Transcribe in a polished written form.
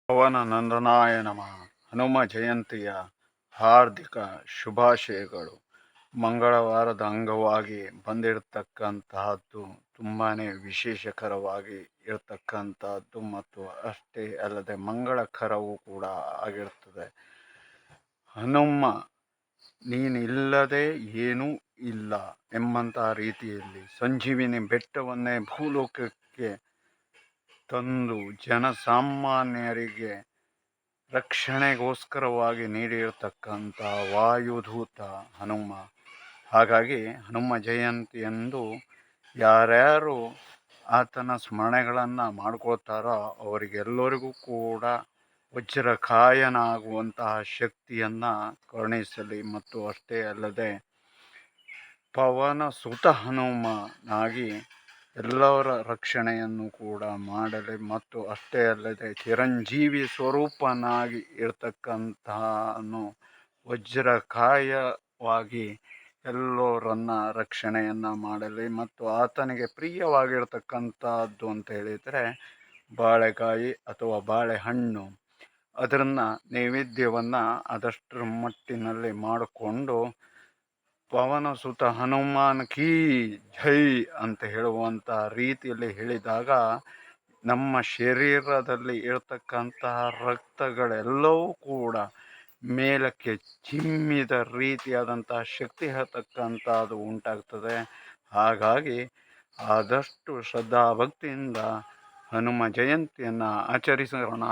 ಪವನ ನಂದನಾಯ ನಮಃ. ಹನುಮ ಜಯಂತಿಯ ಹಾರ್ದಿಕ ಶುಭಾಶಯಗಳು. ಮಂಗಳವಾರದ ಅಂಗವಾಗಿ ಬಂದಿರತಕ್ಕಂತಹದ್ದು ತುಂಬಾ ವಿಶೇಷಕರವಾಗಿ ಇರತಕ್ಕಂಥದ್ದು ಮತ್ತು ಅಷ್ಟೇ ಅಲ್ಲದೆ ಮಂಗಳಕರವೂ ಕೂಡ ಆಗಿರ್ತದೆ. ಹನುಮ ನೀನಿಲ್ಲದೆ ಏನೂ ಇಲ್ಲ ಎಂಬಂತಹ ರೀತಿಯಲ್ಲಿ ಸಂಜೀವಿನಿ ಬೆಟ್ಟವನ್ನೇ ಭೂಲೋಕಕ್ಕೆ ತಂದು ಜನಸಾಮಾನ್ಯರಿಗೆ ರಕ್ಷಣೆಗೋಸ್ಕರವಾಗಿ ನೀಡಿರತಕ್ಕಂಥ ವಾಯುದೂತ ಹನುಮ. ಹಾಗಾಗಿ ಹನುಮ ಜಯಂತಿಯಂದು ಯಾರ್ಯಾರು ಆತನ ಸ್ಮರಣೆಗಳನ್ನು ಮಾಡ್ಕೊಳ್ತಾರೋ ಅವರಿಗೆಲ್ಲರಿಗೂ ಕೂಡ ವಜ್ರಕಾಯನಾಗುವಂತಹ ಶಕ್ತಿಯನ್ನು ಕರುಣಿಸಲಿ ಮತ್ತು ಅಷ್ಟೇ ಅಲ್ಲದೆ ಪವನ ಸುತ ಹನುಮನಾಗಿ ಎಲ್ಲರ ರಕ್ಷಣೆಯನ್ನು ಕೂಡ ಮಾಡಲಿ ಮತ್ತು ಅಷ್ಟೇ ಅಲ್ಲದೆ ಚಿರಂಜೀವಿ ಸ್ವರೂಪನಾಗಿ ಇರತಕ್ಕಂತಹನು ವಜ್ರಕಾಯವಾಗಿ ಎಲ್ಲರನ್ನ ರಕ್ಷಣೆಯನ್ನು ಮಾಡಲಿ ಮತ್ತು ಆತನಿಗೆ ಪ್ರಿಯವಾಗಿರ್ತಕ್ಕಂಥದ್ದು ಅಂತ ಹೇಳಿದರೆ ಬಾಳೆಕಾಯಿ ಅಥವಾ ಬಾಳೆಹಣ್ಣು, ಅದನ್ನು ನೈವೇದ್ಯವನ್ನು ಆದಷ್ಟರ ಮಟ್ಟಿನಲ್ಲಿ ಮಾಡಿಕೊಂಡು ಪವನ ಸುತ ಹನುಮಾನ್ ಕೀ ಜೈ ಅಂತ ಹೇಳುವಂಥ ರೀತಿಯಲ್ಲಿ ಹೇಳಿದಾಗ ನಮ್ಮ ಶರೀರದಲ್ಲಿ ಇರತಕ್ಕಂತಹ ರಕ್ತಗಳೆಲ್ಲವೂ ಕೂಡ ಮೇಲಕ್ಕೆ ಚಿಮ್ಮಿದ ರೀತಿಯಾದಂತಹ ಶಕ್ತಿ ಹೇಳ್ತಕ್ಕಂಥದ್ದು ಉಂಟಾಗ್ತದೆ. ಹಾಗಾಗಿ ಆದಷ್ಟು ಶ್ರದ್ಧಾಭಕ್ತಿಯಿಂದ ಹನುಮ ಜಯಂತಿಯನ್ನು ಆಚರಿಸೋಣ.